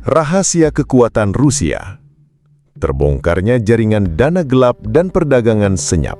Rahasia kekuatan Rusia. Terbongkarnya jaringan dana gelap dan perdagangan senyap.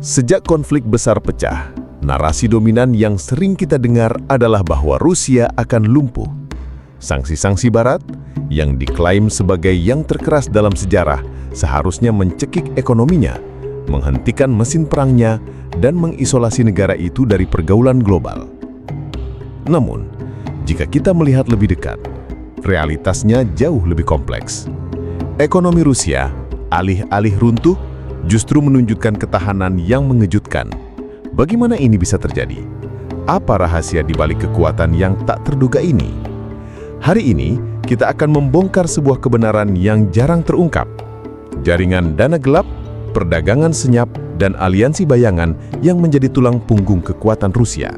Sejak konflik besar pecah, narasi dominan yang sering kita dengar adalah bahwa Rusia akan lumpuh. Sanksi-sanksi Barat, yang diklaim sebagai yang terkeras dalam sejarah, seharusnya mencekik ekonominya, menghentikan mesin perangnya, dan mengisolasi negara itu dari pergaulan global. Namun, jika kita melihat lebih dekat, realitasnya jauh lebih kompleks. Ekonomi Rusia, alih-alih runtuh, justru menunjukkan ketahanan yang mengejutkan. Bagaimana ini bisa terjadi? Apa rahasia di balik kekuatan yang tak terduga ini? Hari ini, kita akan membongkar sebuah kebenaran yang jarang terungkap. Jaringan dana gelap, perdagangan senyap, dan aliansi bayangan yang menjadi tulang punggung kekuatan Rusia.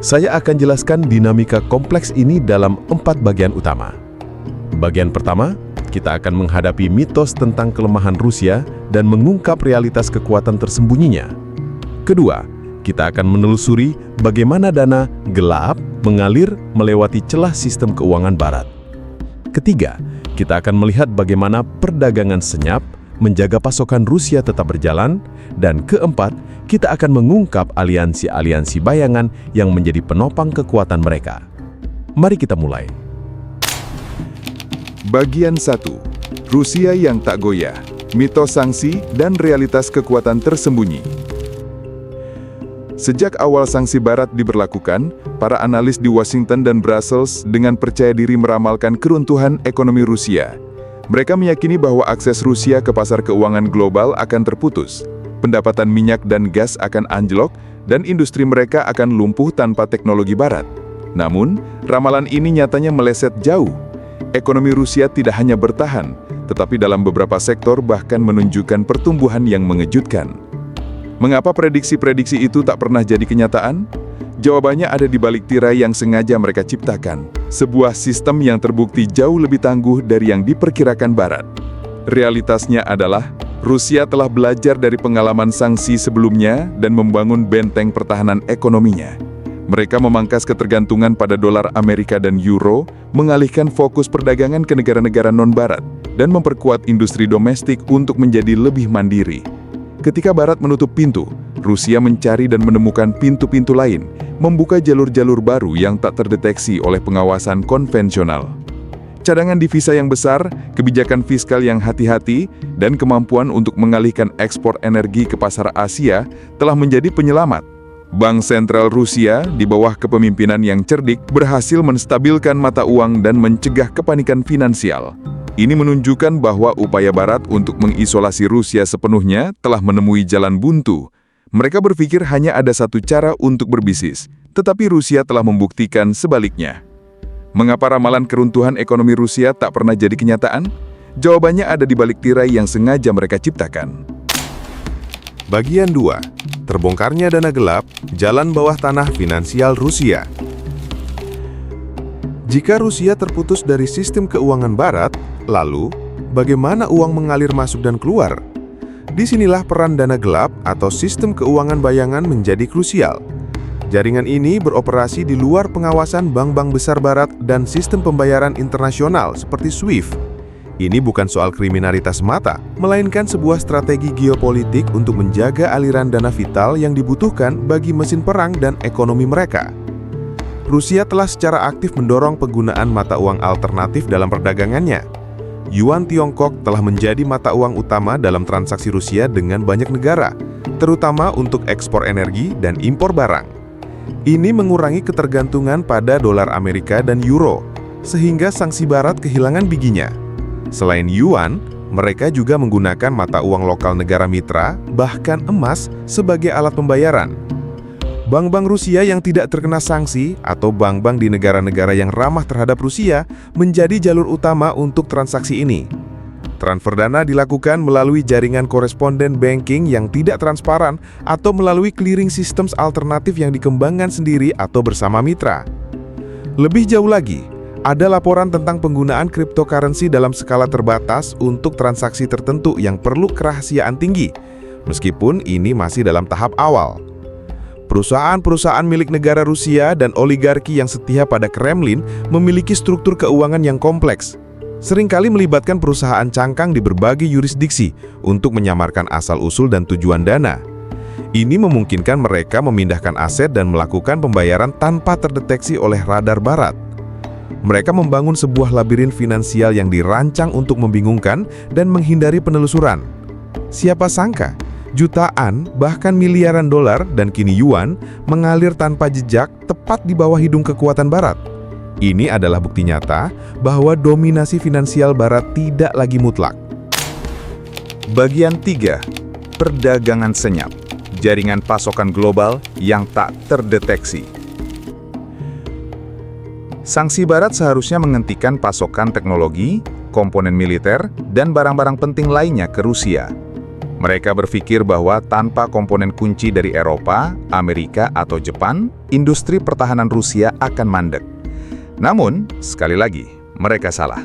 Saya akan jelaskan dinamika kompleks ini dalam 4 bagian utama. Bagian pertama, kita akan menghadapi mitos tentang kelemahan Rusia dan mengungkap realitas kekuatan tersembunyinya. Kedua, kita akan menelusuri bagaimana dana gelap mengalir melewati celah sistem keuangan Barat. Ketiga, kita akan melihat bagaimana perdagangan senyap menjaga pasokan Rusia tetap berjalan. Dan keempat, kita akan mengungkap aliansi-aliansi bayangan yang menjadi penopang kekuatan mereka. Mari kita mulai. Bagian 1. Rusia yang tak goyah, mitos sanksi dan realitas kekuatan tersembunyi. Sejak awal sanksi Barat diberlakukan, para analis di Washington dan Brussels dengan percaya diri meramalkan keruntuhan ekonomi Rusia. Mereka meyakini bahwa akses Rusia ke pasar keuangan global akan terputus, pendapatan minyak dan gas akan anjlok, dan industri mereka akan lumpuh tanpa teknologi Barat. Namun, ramalan ini nyatanya meleset jauh. Ekonomi Rusia tidak hanya bertahan, tetapi dalam beberapa sektor bahkan menunjukkan pertumbuhan yang mengejutkan. Mengapa prediksi-prediksi itu tak pernah jadi kenyataan? Jawabannya ada di balik tirai yang sengaja mereka ciptakan. Sebuah sistem yang terbukti jauh lebih tangguh dari yang diperkirakan Barat. Realitasnya adalah, Rusia telah belajar dari pengalaman sanksi sebelumnya dan membangun benteng pertahanan ekonominya. Mereka memangkas ketergantungan pada dolar Amerika dan euro, mengalihkan fokus perdagangan ke negara-negara non-Barat, dan memperkuat industri domestik untuk menjadi lebih mandiri. Ketika Barat menutup pintu, Rusia mencari dan menemukan pintu-pintu lain, membuka jalur-jalur baru yang tak terdeteksi oleh pengawasan konvensional. Cadangan devisa yang besar, kebijakan fiskal yang hati-hati, dan kemampuan untuk mengalihkan ekspor energi ke pasar Asia telah menjadi penyelamat. Bank Sentral Rusia, di bawah kepemimpinan yang cerdik, berhasil menstabilkan mata uang dan mencegah kepanikan finansial. Ini menunjukkan bahwa upaya Barat untuk mengisolasi Rusia sepenuhnya telah menemui jalan buntu. Mereka berpikir hanya ada satu cara untuk berbisnis, tetapi Rusia telah membuktikan sebaliknya. Mengapa ramalan keruntuhan ekonomi Rusia tak pernah jadi kenyataan? Jawabannya ada di balik tirai yang sengaja mereka ciptakan. Bagian 2. Terbongkarnya dana gelap, jalan bawah tanah finansial Rusia. Jika Rusia terputus dari sistem keuangan Barat, lalu bagaimana uang mengalir masuk dan keluar? Disinilah peran dana gelap atau sistem keuangan bayangan menjadi krusial. Jaringan ini beroperasi di luar pengawasan bank-bank besar Barat dan sistem pembayaran internasional seperti SWIFT. Ini bukan soal kriminalitas semata, melainkan sebuah strategi geopolitik untuk menjaga aliran dana vital yang dibutuhkan bagi mesin perang dan ekonomi mereka. Rusia telah secara aktif mendorong penggunaan mata uang alternatif dalam perdagangannya. Yuan Tiongkok telah menjadi mata uang utama dalam transaksi Rusia dengan banyak negara, terutama untuk ekspor energi dan impor barang. Ini mengurangi ketergantungan pada dolar Amerika dan euro, sehingga sanksi Barat kehilangan bijinya. Selain yuan, mereka juga menggunakan mata uang lokal negara mitra, bahkan emas, sebagai alat pembayaran. Bank-bank Rusia yang tidak terkena sanksi atau bank-bank di negara-negara yang ramah terhadap Rusia menjadi jalur utama untuk transaksi ini. Transfer dana dilakukan melalui jaringan koresponden banking yang tidak transparan atau melalui clearing systems alternatif yang dikembangkan sendiri atau bersama mitra. Lebih jauh lagi, ada laporan tentang penggunaan cryptocurrency dalam skala terbatas untuk transaksi tertentu yang perlu kerahasiaan tinggi, meskipun ini masih dalam tahap awal. Perusahaan-perusahaan milik negara Rusia dan oligarki yang setia pada Kremlin memiliki struktur keuangan yang kompleks, seringkali melibatkan perusahaan cangkang di berbagai yurisdiksi untuk menyamarkan asal-usul dan tujuan dana. Ini memungkinkan mereka memindahkan aset dan melakukan pembayaran tanpa terdeteksi oleh radar barat. Mereka membangun sebuah labirin finansial yang dirancang untuk membingungkan dan menghindari penelusuran. Siapa sangka, jutaan bahkan miliaran dolar dan kini yuan mengalir tanpa jejak tepat di bawah hidung kekuatan barat. Ini adalah bukti nyata bahwa dominasi finansial barat tidak lagi mutlak. Bagian 3. Perdagangan senyap. Jaringan pasokan global yang tak terdeteksi. Sanksi barat seharusnya menghentikan pasokan teknologi, komponen militer, dan barang-barang penting lainnya ke Rusia. Mereka berpikir bahwa tanpa komponen kunci dari Eropa, Amerika, atau Jepang, industri pertahanan Rusia akan mandek. Namun, sekali lagi, mereka salah.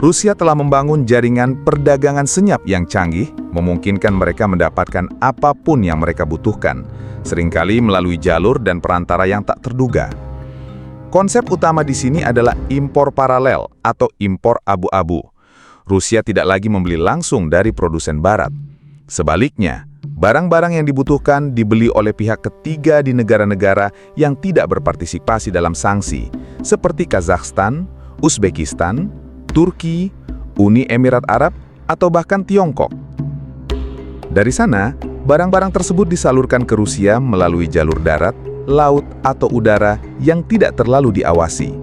Rusia telah membangun jaringan perdagangan senyap yang canggih, memungkinkan mereka mendapatkan apapun yang mereka butuhkan, seringkali melalui jalur dan perantara yang tak terduga. Konsep utama di sini adalah impor paralel atau impor abu-abu. Rusia tidak lagi membeli langsung dari produsen barat. Sebaliknya, barang-barang yang dibutuhkan dibeli oleh pihak ketiga di negara-negara yang tidak berpartisipasi dalam sanksi, seperti Kazakhstan, Uzbekistan, Turki, Uni Emirat Arab, atau bahkan Tiongkok. Dari sana, barang-barang tersebut disalurkan ke Rusia melalui jalur darat, laut, atau udara yang tidak terlalu diawasi.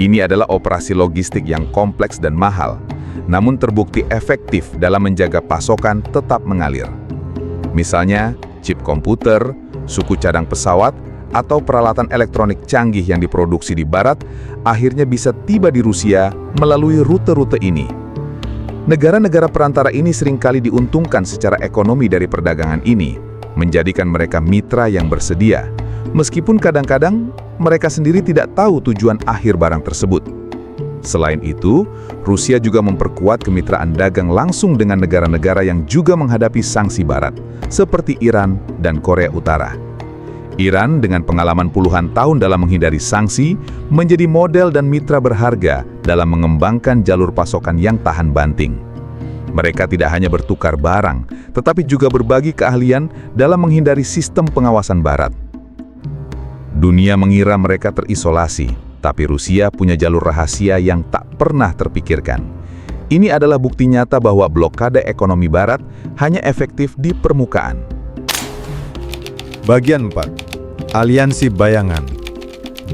Ini adalah operasi logistik yang kompleks dan mahal, namun terbukti efektif dalam menjaga pasokan tetap mengalir. Misalnya, chip komputer, suku cadang pesawat, atau peralatan elektronik canggih yang diproduksi di barat akhirnya bisa tiba di Rusia melalui rute-rute ini. Negara-negara perantara ini seringkali diuntungkan secara ekonomi dari perdagangan ini, menjadikan mereka mitra yang bersedia, meskipun kadang-kadang mereka sendiri tidak tahu tujuan akhir barang tersebut. Selain itu, Rusia juga memperkuat kemitraan dagang langsung dengan negara-negara yang juga menghadapi sanksi barat, seperti Iran dan Korea Utara. Iran dengan pengalaman puluhan tahun dalam menghindari sanksi, menjadi model dan mitra berharga dalam mengembangkan jalur pasokan yang tahan banting. Mereka tidak hanya bertukar barang, tetapi juga berbagi keahlian dalam menghindari sistem pengawasan barat. Dunia mengira mereka terisolasi, tapi Rusia punya jalur rahasia yang tak pernah terpikirkan. Ini adalah bukti nyata bahwa blokade ekonomi barat hanya efektif di permukaan. Bagian 4. Aliansi bayangan.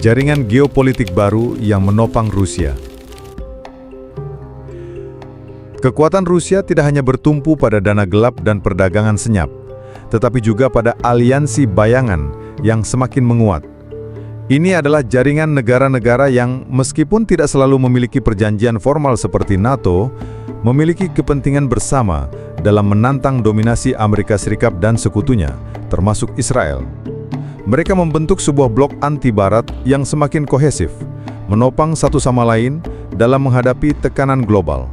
Jaringan geopolitik baru yang menopang Rusia. Kekuatan Rusia tidak hanya bertumpu pada dana gelap dan perdagangan senyap, tetapi juga pada aliansi bayangan yang semakin menguat. Ini adalah jaringan negara-negara yang meskipun tidak selalu memiliki perjanjian formal seperti NATO, memiliki kepentingan bersama dalam menantang dominasi Amerika Serikat dan sekutunya, termasuk Israel. Mereka membentuk sebuah blok anti-barat yang semakin kohesif, menopang satu sama lain dalam menghadapi tekanan global.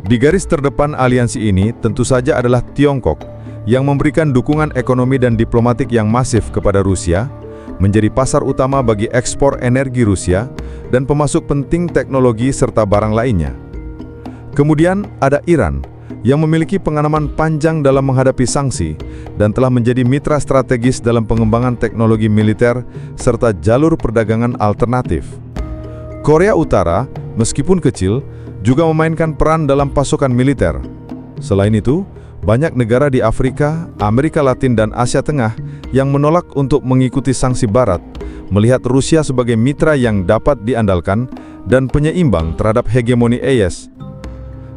Di garis terdepan aliansi ini tentu saja adalah Tiongkok, yang memberikan dukungan ekonomi dan diplomatik yang masif kepada Rusia, menjadi pasar utama bagi ekspor energi Rusia, dan pemasok penting teknologi serta barang lainnya. Kemudian ada Iran, yang memiliki pengalaman panjang dalam menghadapi sanksi dan telah menjadi mitra strategis dalam pengembangan teknologi militer serta jalur perdagangan alternatif. Korea Utara, meskipun kecil, juga memainkan peran dalam pasokan militer. Selain itu, banyak negara di Afrika, Amerika Latin, dan Asia Tengah yang menolak untuk mengikuti sanksi Barat, melihat Rusia sebagai mitra yang dapat diandalkan dan penyeimbang terhadap hegemoni AS.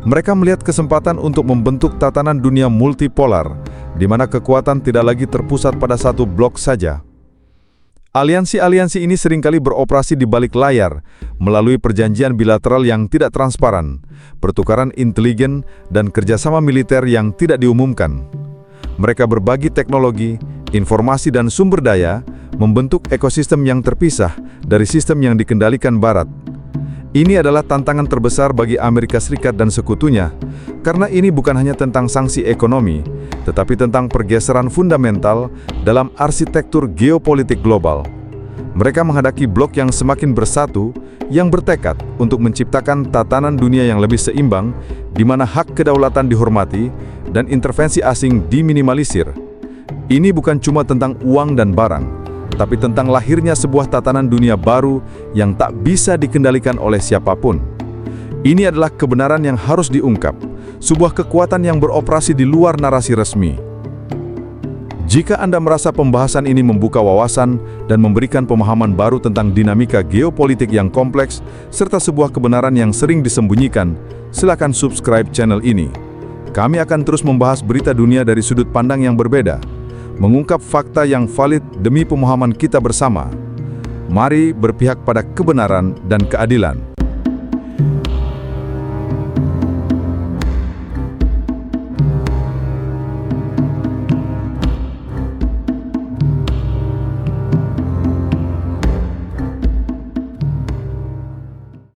Mereka melihat kesempatan untuk membentuk tatanan dunia multipolar, di mana kekuatan tidak lagi terpusat pada satu blok saja. Aliansi-aliansi ini seringkali beroperasi di balik layar, melalui perjanjian bilateral yang tidak transparan, pertukaran intelijen, dan kerjasama militer yang tidak diumumkan. Mereka berbagi teknologi, informasi, dan sumber daya, membentuk ekosistem yang terpisah dari sistem yang dikendalikan Barat. Ini adalah tantangan terbesar bagi Amerika Serikat dan sekutunya, karena ini bukan hanya tentang sanksi ekonomi, tetapi tentang pergeseran fundamental dalam arsitektur geopolitik global. Mereka menghadapi blok yang semakin bersatu, yang bertekad untuk menciptakan tatanan dunia yang lebih seimbang, di mana hak kedaulatan dihormati dan intervensi asing diminimalisir. Ini bukan cuma tentang uang dan barang, tapi tentang lahirnya sebuah tatanan dunia baru yang tak bisa dikendalikan oleh siapapun. Ini adalah kebenaran yang harus diungkap, sebuah kekuatan yang beroperasi di luar narasi resmi. Jika Anda merasa pembahasan ini membuka wawasan dan memberikan pemahaman baru tentang dinamika geopolitik yang kompleks, serta sebuah kebenaran yang sering disembunyikan, silakan subscribe channel ini. Kami akan terus membahas berita dunia dari sudut pandang yang berbeda, mengungkap fakta yang valid demi pemahaman kita bersama. Mari berpihak pada kebenaran dan keadilan.